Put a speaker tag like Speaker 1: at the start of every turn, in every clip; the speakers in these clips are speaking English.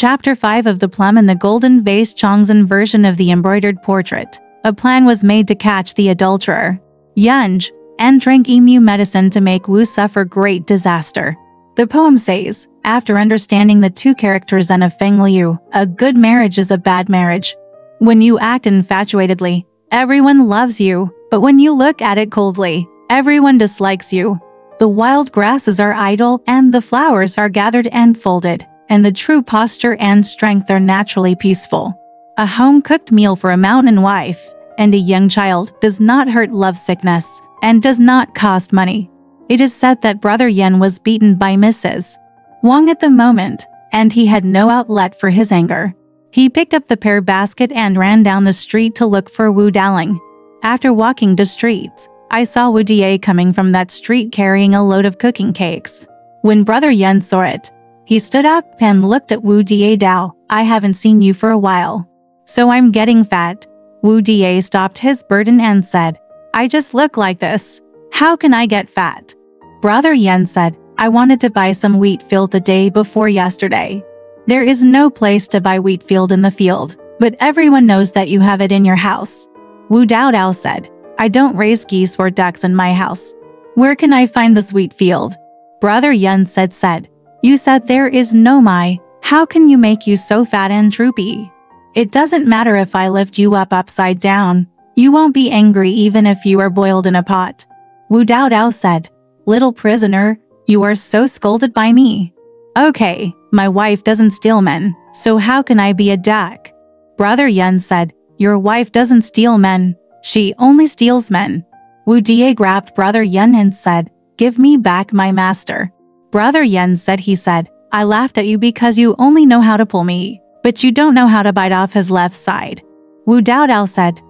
Speaker 1: Chapter 5 of The Plum and the Golden Vase. Chongzhen version of the embroidered portrait. A plan was made to catch the adulterer, Yunj, and drink emu medicine to make Wu suffer great disaster. The poem says, after understanding the two characters and of Feng Liu, a good marriage is a bad marriage. When you act infatuatedly, everyone loves you, but when you look at it coldly, everyone dislikes you. The wild grasses are idle and the flowers are gathered and folded, and the true posture and strength are naturally peaceful. A home-cooked meal for a mountain wife and a young child does not hurt lovesickness and does not cost money. It is said that Brother Yen was beaten by Mrs. Wang at the moment, and he had no outlet for his anger. He picked up the pear basket and ran down the street to look for Wu Daling. After walking the streets, I saw Wu Die coming from that street carrying a load of cooking cakes. When Brother Yen saw it, he stood up and looked at Wu Die. Dao, I haven't seen you for a while. So I'm getting fat. Wu Die stopped his burden and said, I just look like this. How can I get fat? Brother Yen said, I wanted to buy some wheat field the day before yesterday. There is no place to buy wheat field in the field, but everyone knows that you have it in your house. Wu Dao said, I don't raise geese or ducks in my house. Where can I find this wheat field? Brother Yen said, you said there is no my. How can you make you so fat and droopy? It doesn't matter if I lift you up upside down. You won't be angry even if you are boiled in a pot. Wu Dao said, little prisoner, you are so scolded by me. Okay, my wife doesn't steal men, so how can I be a duck? Brother Yen said, your wife doesn't steal men, she only steals men. Wu Die grabbed Brother Yen and said, give me back my master. Brother Yen said, I laughed at you because you only know how to pull me, but you don't know how to bite off his left side. Wu Dao said,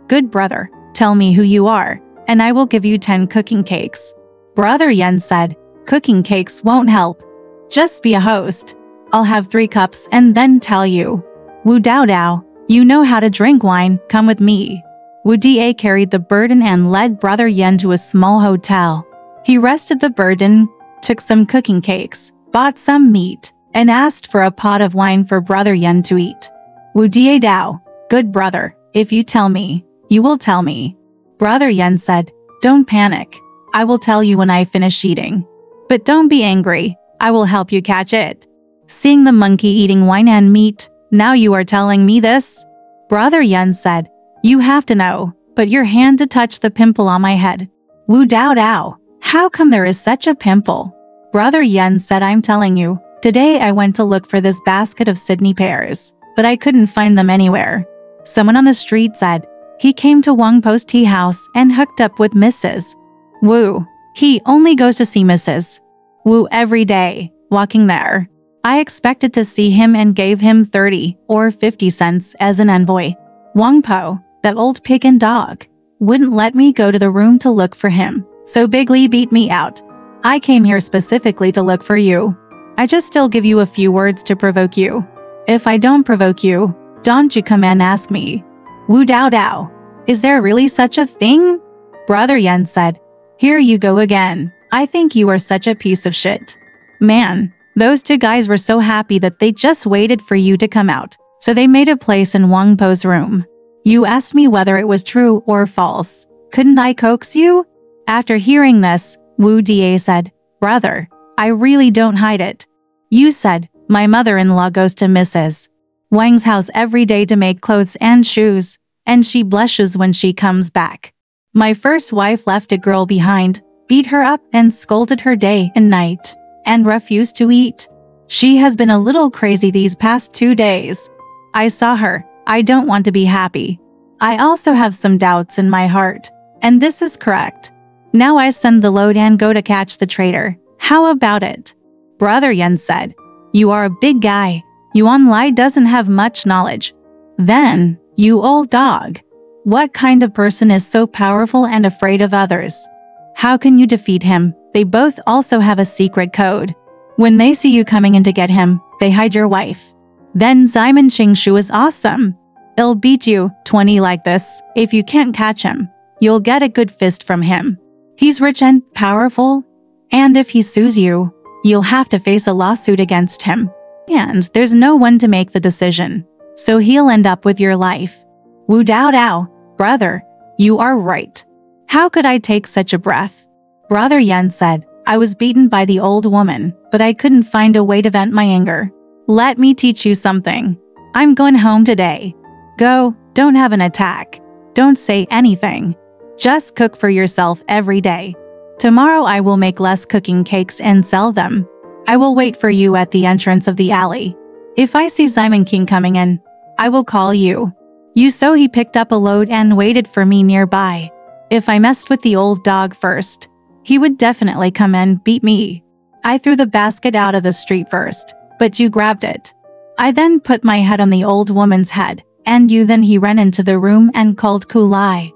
Speaker 1: good brother, tell me who you are, and I will give you 10 cooking cakes. Brother Yen said, cooking cakes won't help. Just be a host. I'll have 3 cups and then tell you. Wu Dao, you know how to drink wine, come with me. Wu Die carried the burden and led Brother Yen to a small hotel. He rested the burden, took some cooking cakes, bought some meat, and asked for a pot of wine for Brother Yen to eat. Wu Die Dao, good brother, if you tell me, you will tell me. Brother Yen said, don't panic. I will tell you when I finish eating. But don't be angry, I will help you catch it. Seeing the monkey eating wine and meat, now you are telling me this? Brother Yen said, you have to know, put your hand to touch the pimple on my head. Wu Dao, how come there is such a pimple? Brother Yen said, I'm telling you, today I went to look for this basket of Sydney pears, but I couldn't find them anywhere. Someone on the street said, he came to Wang Po's tea house and hooked up with Mrs. Wu. He only goes to see Mrs. Wu every day, walking there. I expected to see him and gave him 30 or 50 cents as an envoy. Wang Po, that old pig and dog, wouldn't let me go to the room to look for him, so bigly beat me out. I came here specifically to look for you. I just still give you a few words to provoke you. If I don't provoke you, don't you come and ask me. Wu Dao, is there really such a thing? Brother Yen said, here you go again. I think you are such a piece of shit. Man, those 2 guys were so happy that they just waited for you to come out, so they made a place in Wang Po's room. You asked me whether it was true or false. Couldn't I coax you? After hearing this, Wu Die said, brother, I really don't hide it. You said, my mother-in-law goes to Mrs. Wang's house every day to make clothes and shoes, and she blushes when she comes back. My first wife left a girl behind, beat her up and scolded her day and night, and refused to eat. She has been a little crazy these past 2 days. I saw her. I don't want to be happy. I also have some doubts in my heart, and this is correct. Now I send the load and go to catch the traitor. How about it? Brother Yen said, you are a big guy. Yuan Lai doesn't have much knowledge. Then, you old dog. What kind of person is so powerful and afraid of others? How can you defeat him? They both also have a secret code. When they see you coming in to get him, they hide your wife. Then Simon Qingshu is awesome. He'll beat you 20 like this. If you can't catch him, you'll get a good fist from him. He's rich and powerful, and if he sues you, you'll have to face a lawsuit against him. And there's no one to make the decision. So he'll end up with your life. Wu Dao Dao, brother, you are right. How could I take such a breath? Brother Yan said, I was beaten by the old woman, but I couldn't find a way to vent my anger. Let me teach you something. I'm going home today. Go, don't have an attack. Don't say anything. Just cook for yourself every day. Tomorrow I will make less cooking cakes and sell them. I will wait for you at the entrance of the alley. If I see Simon King coming in, I will call you. So he picked up a load and waited for me nearby. If I messed with the old dog first, he would definitely come and beat me. I threw the basket out of the street first, but you grabbed it. I then put my head on the old woman's head, and then he ran into the room and called Kulai.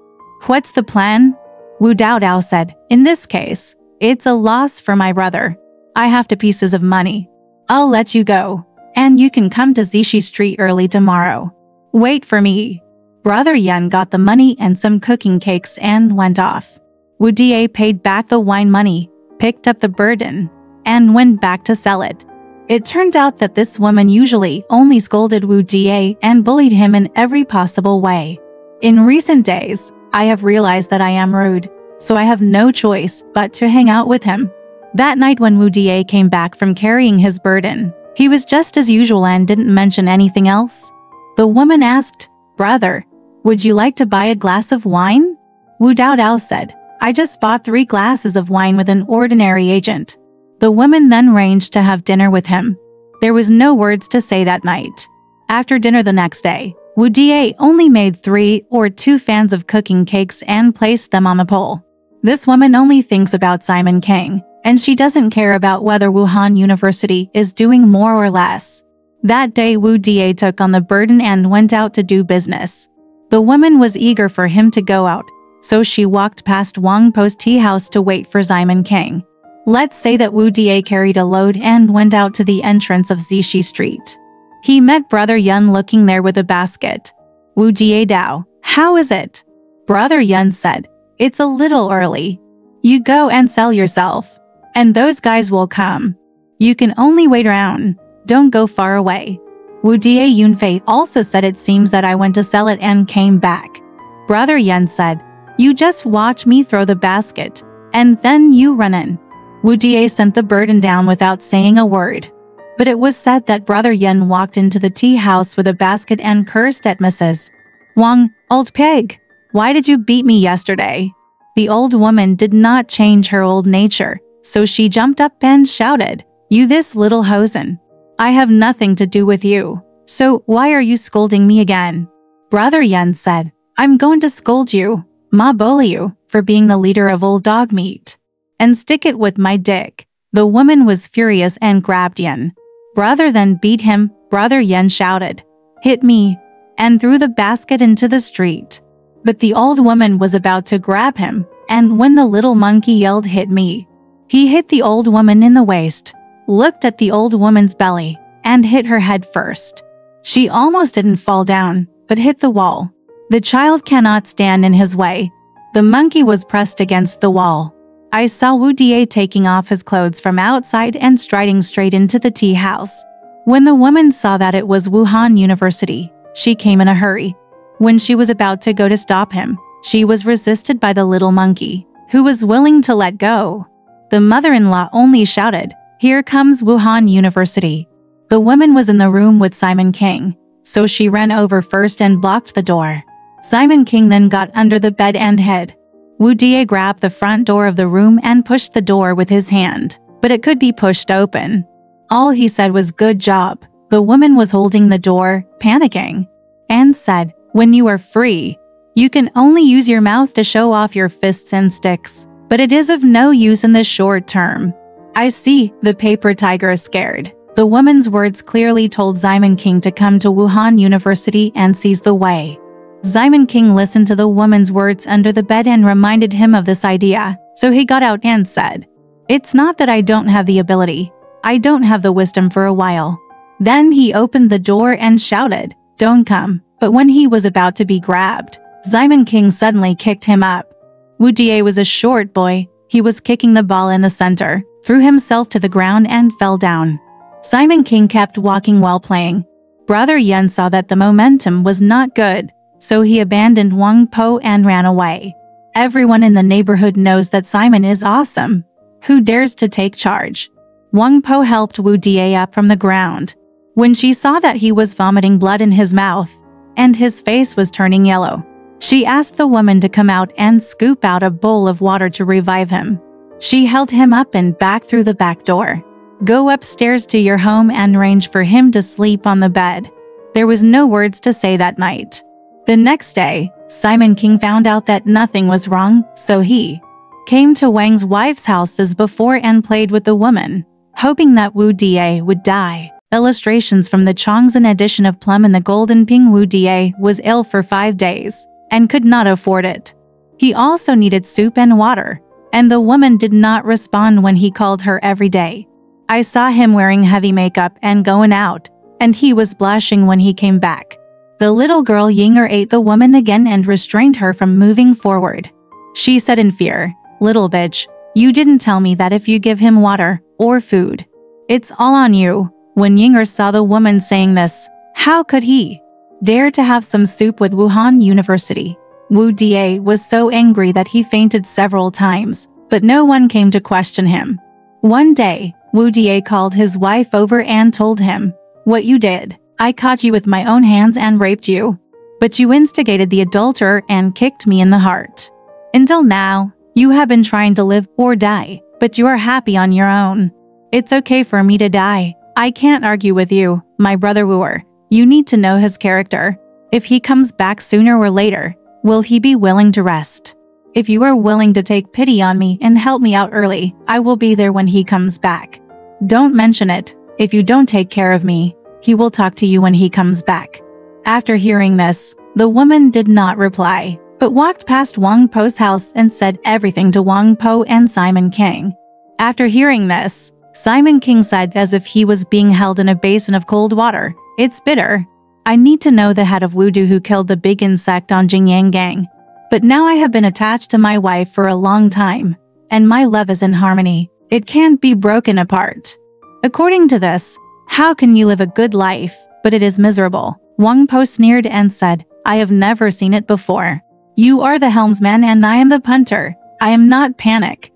Speaker 1: What's the plan? Wu Dao Dao said, in this case, it's a loss for my brother. I have 2 pieces of money. I'll let you go, and you can come to Zishi Street early tomorrow. Wait for me. Brother Yan got the money and some cooking cakes and went off. Wu Die paid back the wine money, picked up the burden, and went back to sell it. It turned out that this woman usually only scolded Wu Die and bullied him in every possible way. In recent days, I have realized that I am rude, so I have no choice but to hang out with him. That night when Wu Die came back from carrying his burden, he was just as usual and didn't mention anything else. The woman asked, Brother, would you like to buy a glass of wine? Wu Dao Dao said, I just bought 3 glasses of wine with an ordinary agent. The woman then arranged to have dinner with him. There was no words to say that night. After dinner the next day, Wu Die only made 3 or 2 fans of cooking cakes and placed them on the pole. This woman only thinks about Simon King, and she doesn't care about whether Wuhan University is doing more or less. That day Wu Die took on the burden and went out to do business. The woman was eager for him to go out, so she walked past Wang Po's tea house to wait for Simon King. Let's say that Wu Die carried a load and went out to the entrance of Zishi Street. He met Brother Yun looking there with a basket. Wu Die Dao, how is it? Brother Yun said, it's a little early. You go and sell yourself, and those guys will come. You can only wait around, don't go far away. Wu Die Yunfei also said it seems that I went to sell it and came back. Brother Yun said, you just watch me throw the basket, and then you run in. Wu Die sent the burden down without saying a word. But it was said that Brother Yen walked into the tea house with a basket and cursed at Mrs. Wang, old pig, why did you beat me yesterday? The old woman did not change her old nature, so she jumped up and shouted, you this little hosen. I have nothing to do with you, so why are you scolding me again? Brother Yen said, I'm going to scold you, ma bully you, for being the leader of old dog meat. And stick it with my dick. The woman was furious and grabbed Yen. Brother then beat him. Brother Yen shouted, hit me, and threw the basket into the street. But the old woman was about to grab him, and when the little monkey yelled hit me, he hit the old woman in the waist, looked at the old woman's belly, and hit her head first. She almost didn't fall down, but hit the wall. The child cannot stand in his way. The monkey was pressed against the wall. I saw Wu Die taking off his clothes from outside and striding straight into the tea house. When the woman saw that it was Wuhan University, she came in a hurry. When she was about to go to stop him, she was resisted by the little monkey, who was willing to let go. The mother-in-law only shouted, here comes Wuhan University. The woman was in the room with Simon King, so she ran over first and blocked the door. Simon King then got under the bed and hid. Wu Die grabbed the front door of the room and pushed the door with his hand, but it could be pushed open. All he said was good job. The woman was holding the door, panicking, and said, when you are free, you can only use your mouth to show off your fists and sticks, but it is of no use in the short term. I see, the paper tiger is scared. The woman's words clearly told Simon King to come to Wuhan University and seize the way. Simon King listened to the woman's words under the bed and reminded him of this idea, so he got out and said, it's not that I don't have the ability, I don't have the wisdom for a while. Then he opened the door and shouted, don't come, but when he was about to be grabbed, Simon King suddenly kicked him up. Wu Die was a short boy, he was kicking the ball in the center, threw himself to the ground and fell down. Simon King kept walking while playing. Brother Yun saw that the momentum was not good, so he abandoned Wang Po and ran away. Everyone in the neighborhood knows that Simon is awesome. Who dares to take charge? Wang Po helped Wu Die up from the ground. When she saw that he was vomiting blood in his mouth, and his face was turning yellow, she asked the woman to come out and scoop out a bowl of water to revive him. She held him up and back through the back door. Go upstairs to your home and arrange for him to sleep on the bed. There was no words to say that night. The next day, Simon King found out that nothing was wrong, so he came to Wang's wife's house as before and played with the woman, hoping that Wu Die would die. Illustrations from the Chongzhen edition of Plum in the Golden Ping. Wu Die was ill for 5 days and could not afford it. He also needed soup and water, and the woman did not respond when he called her every day. I saw him wearing heavy makeup and going out, and he was blushing when he came back. The little girl Yinger ate the woman again and restrained her from moving forward. She said in fear, "Little bitch, you didn't tell me that if you give him water or food, it's all on you." When Yinger saw the woman saying this, how could he dare to have some soup with Wuhan University? Wu Die was so angry that he fainted several times, but no one came to question him. One day, Wu Die called his wife over and told him, "What you did, I caught you with my own hands and raped you. But you instigated the adulterer and kicked me in the heart. Until now, you have been trying to live or die, but you are happy on your own. It's okay for me to die. I can't argue with you, my brother Wooer. You need to know his character. If he comes back sooner or later, will he be willing to rest? If you are willing to take pity on me and help me out early, I will be there when he comes back. Don't mention it. If you don't take care of me, he will talk to you when he comes back." After hearing this, the woman did not reply, but walked past Wang Po's house and said everything to Wang Po and Simon King. After hearing this, Simon King said as if he was being held in a basin of cold water, "It's bitter. I need to know the head of Wudu who killed the big insect on Jingyang Gang. But now I have been attached to my wife for a long time, and my love is in harmony. It can't be broken apart. According to this, how can you live a good life, but it is miserable?" Wang Po sneered and said, "I have never seen it before. You are the helmsman and I am the punter. I am not panic.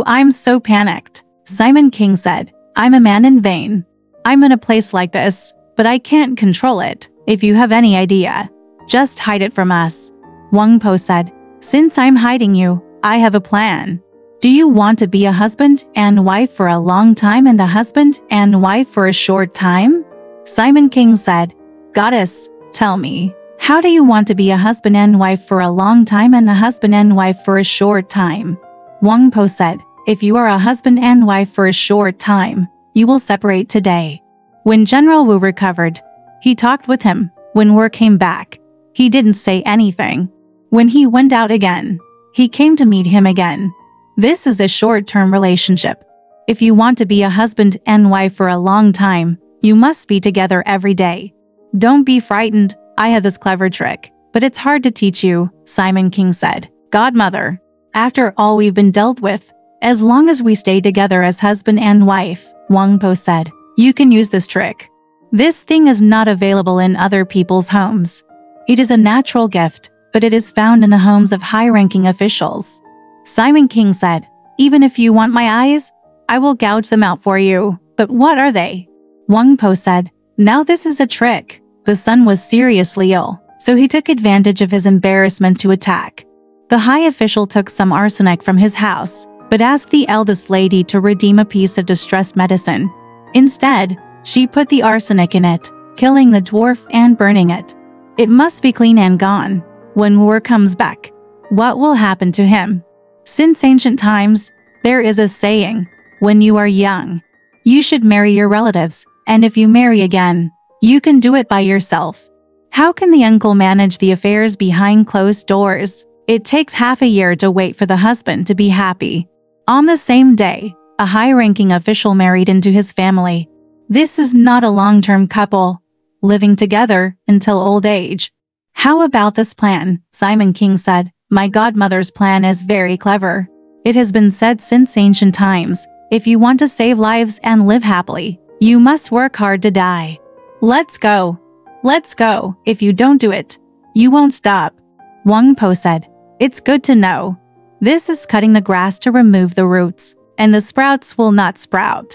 Speaker 1: I'm so panicked." Simon King said, "I'm a man in vain. I'm in a place like this, but I can't control it. If you have any idea, just hide it from us." Wang Po said, "Since I'm hiding you, I have a plan. Do you want to be a husband and wife for a long time and a husband and wife for a short time?" Simon King said, "Goddess, tell me, how do you want to be a husband and wife for a long time and a husband and wife for a short time?" Wang Po said, "If you are a husband and wife for a short time, you will separate today." When General Wu recovered, he talked with him. When Wu came back, he didn't say anything. When he went out again, he came to meet him again. This is a short-term relationship. If you want to be a husband and wife for a long time, you must be together every day. Don't be frightened. I have this clever trick, but it's hard to teach you, Simon King said. "Godmother, after all we've been dealt with, as long as we stay together as husband and wife," Wang Po said, "you can use this trick. This thing is not available in other people's homes. It is a natural gift, but it is found in the homes of high-ranking officials." Simon King said, "Even if you want my eyes, I will gouge them out for you. But what are they?" Wang Po said, "Now this is a trick." The son was seriously ill, so he took advantage of his embarrassment to attack. The high official took some arsenic from his house, but asked the eldest lady to redeem a piece of distressed medicine. Instead, she put the arsenic in it, killing the dwarf and burning it. It must be clean and gone. When Wu comes back, what will happen to him? Since ancient times, there is a saying, when you are young, you should marry your relatives, and if you marry again, you can do it by yourself. How can the uncle manage the affairs behind closed doors? It takes half a year to wait for the husband to be happy. On the same day, a high-ranking official married into his family. This is not a long-term couple, living together until old age. "How about this plan?" Simon King said. "My godmother's plan is very clever. It has been said since ancient times, if you want to save lives and live happily, You must work hard to die. Let's go. Let's go. If you don't do it, you won't stop. Wang Po said, It's good to know. This is cutting the grass to remove the roots, and the sprouts will not sprout.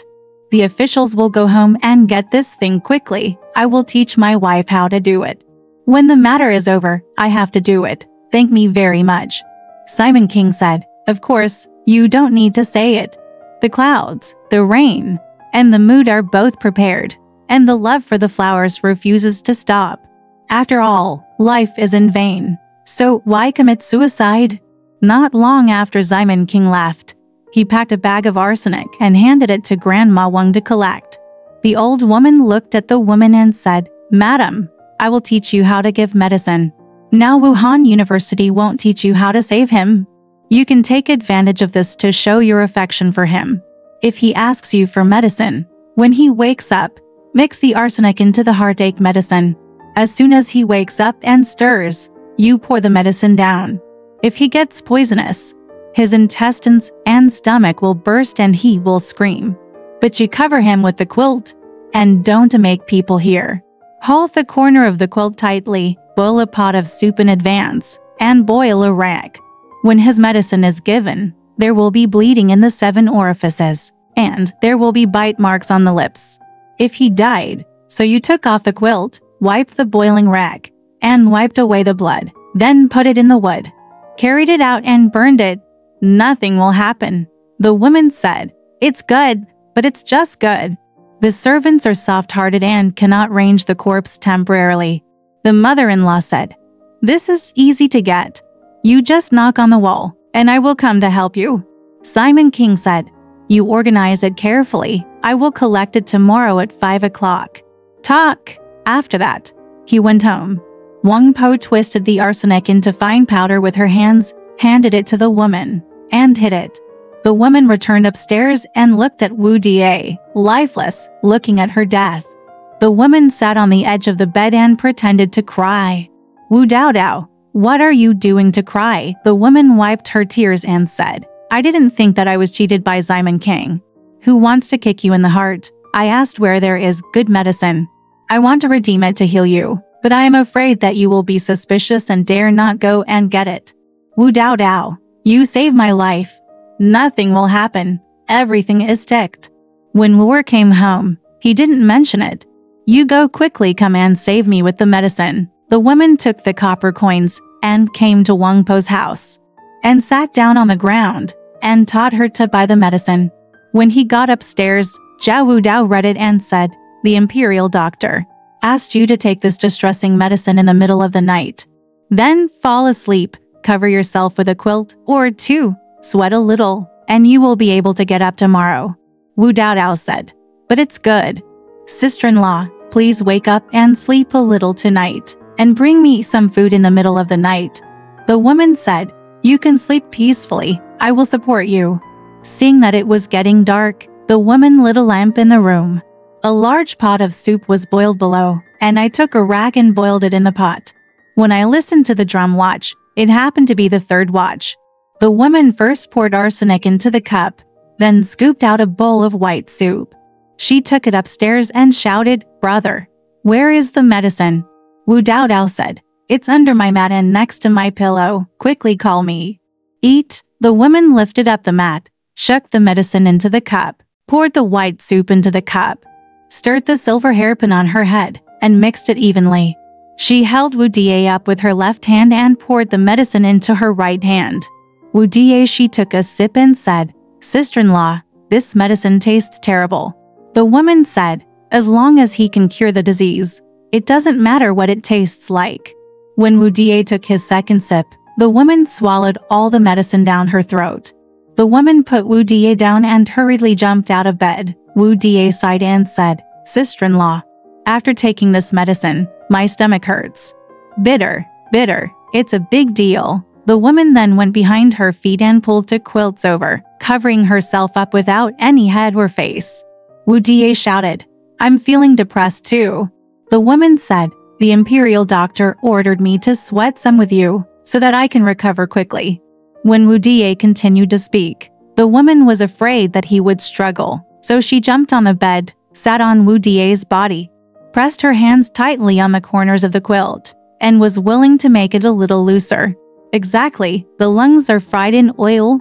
Speaker 1: The officials will go home and get this thing quickly. I will teach my wife how to do it. When the matter is over, I have to do it. Thank me very much. Simon King said, Of course, you don't need to say it. The clouds, the rain, and the mood are both prepared, and the love for the flowers refuses to stop. After all, life is in vain. So why commit suicide? Not long after Simon King left, he packed a bag of arsenic and handed it to Grandma Wang to collect. The old woman looked at the woman and said, Madam, I will teach you how to give medicine. Now Wuhan University won't teach you how to save him. You can take advantage of this to show your affection for him. If he asks you for medicine, when he wakes up, mix the arsenic into the heartache medicine. As soon as he wakes up and stirs, you pour the medicine down. If he gets poisonous, his intestines and stomach will burst and he will scream. But you cover him with the quilt, and don't make people hear. Hold the corner of the quilt tightly, boil a pot of soup in advance, and boil a rag. When his medicine is given, there will be bleeding in the 7 orifices, and there will be bite marks on the lips. If he died, so you took off the quilt, wiped the boiling rag, and wiped away the blood, then put it in the wood, carried it out and burned it, nothing will happen. The woman said, It's good, but it's just good. The servants are soft-hearted and cannot range the corpse temporarily. The mother-in-law said, This is easy to get. You just knock on the wall, and I will come to help you. Simon King said, You organize it carefully. I will collect it tomorrow at 5 o'clock. Talk. After that, he went home. Wang Po twisted the arsenic into fine powder with her hands, handed it to the woman, and hid it. The woman returned upstairs and looked at Wu Die, lifeless, looking at her death. The woman sat on the edge of the bed and pretended to cry. Wu Dao, what are you doing to cry? The woman wiped her tears and said, I didn't think that I was cheated by Simon King. Who wants to kick you in the heart? I asked where there is good medicine. I want to redeem it to heal you, but I am afraid that you will be suspicious and dare not go and get it. Wu Dao, you saved my life. Nothing will happen. Everything is ticked. When Wu came home, he didn't mention it. You go quickly, come and save me with the medicine. The woman took the copper coins and came to Wang Po's house and sat down on the ground and taught her to buy the medicine. When he got upstairs, Zhao Wu Dao read it and said, The imperial doctor asked you to take this distressing medicine in the middle of the night. Then fall asleep, cover yourself with a quilt or 2, sweat a little, and you will be able to get up tomorrow. Wu Dao said, But it's good. Sister-in-law, please wake up and sleep a little tonight, and bring me some food in the middle of the night. The woman said, You can sleep peacefully, I will support you. Seeing that it was getting dark, the woman lit a lamp in the room. A large pot of soup was boiled below, and I took a rag and boiled it in the pot. When I listened to the drum watch, it happened to be the 3rd watch. The woman first poured arsenic into the cup, then scooped out a bowl of white soup. She took it upstairs and shouted, Brother, where is the medicine? Wu Dao said, It's under my mat and next to my pillow. Quickly call me. Eat. The woman lifted up the mat, shook the medicine into the cup, poured the white soup into the cup, stirred the silver hairpin on her head, and mixed it evenly. She held Wu Die up with her left hand and poured the medicine into her right hand. Wu Die, she took a sip and said, Sister-in-law, this medicine tastes terrible. The woman said, As long as he can cure the disease, it doesn't matter what it tastes like. When Wu Die took his 2nd sip, the woman swallowed all the medicine down her throat. The woman put Wu Die down and hurriedly jumped out of bed. Wu Die sighed and said, Sister-in-law, after taking this medicine, my stomach hurts. Bitter, it's a big deal. The woman then went behind her feet and pulled 2 quilts over, covering herself up without any head or face. Wu Die shouted, I'm feeling depressed too. The woman said, The imperial doctor ordered me to sweat some with you, so that I can recover quickly. When Wu Die continued to speak, the woman was afraid that he would struggle, so she jumped on the bed, sat on Wu Die's body, pressed her hands tightly on the corners of the quilt, and was willing to make it a little looser. Exactly, the lungs are fried in oil,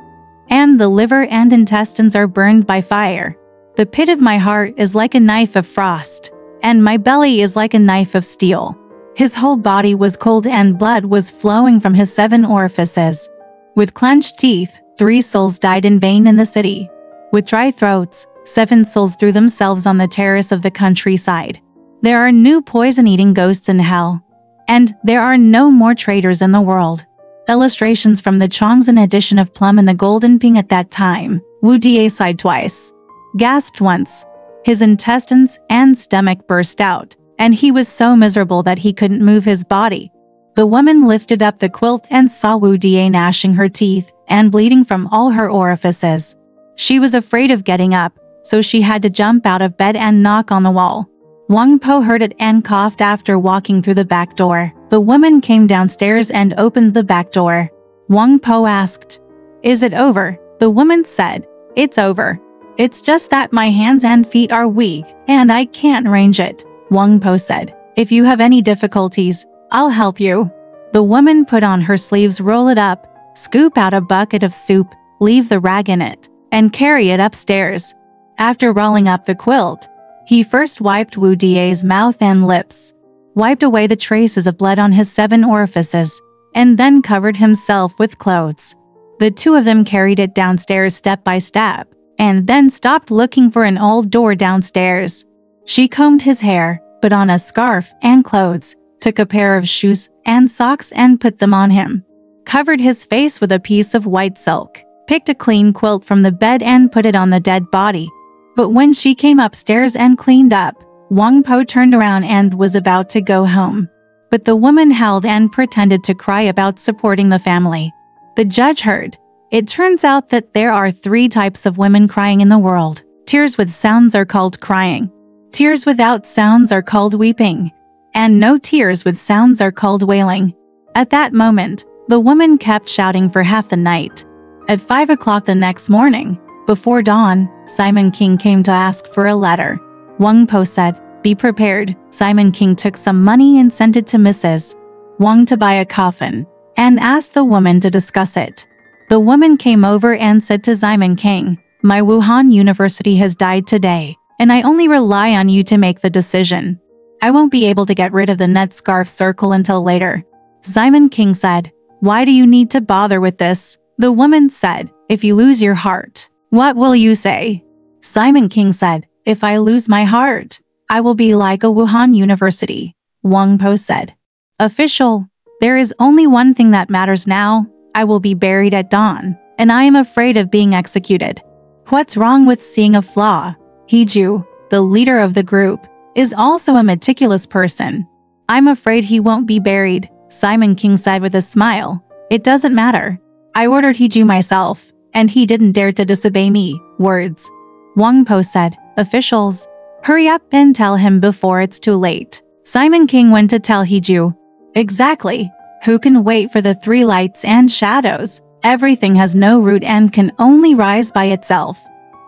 Speaker 1: and the liver and intestines are burned by fire. The pit of my heart is like a knife of frost, and my belly is like a knife of steel. His whole body was cold and blood was flowing from his 7 orifices. With clenched teeth, 3 souls died in vain in the city. With dry throats, 7 souls threw themselves on the terrace of the countryside. There are new poison-eating ghosts in hell, and there are no more traitors in the world. Illustrations from the Chongzhen edition of Plum and the Golden Ping. At that time, Wu Die sighed twice, gasped once. His intestines and stomach burst out, and he was so miserable that he couldn't move his body. The woman lifted up the quilt and saw Wu Die gnashing her teeth and bleeding from all her orifices. She was afraid of getting up, so she had to jump out of bed and knock on the wall. Wang Po heard it and coughed after walking through the back door. The woman came downstairs and opened the back door. Wang Po asked, "Is it over?" The woman said, "It's over. It's just that my hands and feet are weak, and I can't arrange it." Wang Po said, "If you have any difficulties, I'll help you." The woman put on her sleeves, roll it up, scoop out a bucket of soup, leave the rag in it, and carry it upstairs. After rolling up the quilt, he first wiped Wu Die's mouth and lips, wiped away the traces of blood on his 7 orifices, and then covered himself with clothes. The 2 of them carried it downstairs step by step, and then stopped looking for an old door downstairs. She combed his hair, put on a scarf and clothes, took a pair of shoes and socks and put them on him, covered his face with a piece of white silk, picked a clean quilt from the bed and put it on the dead body. But when she came upstairs and cleaned up, Wang Po turned around and was about to go home. But the woman howled and pretended to cry about supporting the family. The judge heard. It turns out that there are 3 types of women crying in the world. Tears with sounds are called crying. Tears without sounds are called weeping. And no tears with sounds are called wailing. At that moment, the woman kept shouting for half the night. At 5 o'clock the next morning, before dawn, Simon King came to ask for a letter. Wang Po said, "Be prepared." Simon King took some money and sent it to Mrs. Wang to buy a coffin, and asked the woman to discuss it. The woman came over and said to Simon King, "My Wuhan University has died today, and I only rely on you to make the decision. I won't be able to get rid of the net scarf circle until later." Simon King said, "Why do you need to bother with this?" The woman said, "If you lose your heart, what will you say?" Simon King said, "If I lose my heart, I will be like a Wuhan University." Wang Po said, "Official, there is only one thing that matters now. I will be buried at dawn, and I am afraid of being executed." What's wrong with seeing a flaw? Heju, the leader of the group, is also a meticulous person. "I'm afraid he won't be buried," Simon King said with a smile. "It doesn't matter. I ordered Heju myself, and he didn't dare to disobey me." Words. Wang Po said, "Officials, hurry up and tell him before it's too late." Simon King went to tell Heju. "Exactly. Who can wait for the 3 lights and shadows? Everything has no root and can only rise by itself.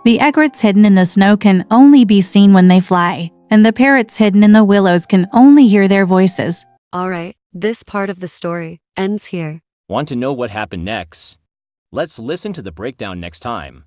Speaker 1: The egrets hidden in the snow can only be seen when they fly, and the parrots hidden in the willows can only hear their voices."
Speaker 2: Alright, this part of the story ends here.
Speaker 3: Want to know what happened next? Let's listen to the breakdown next time.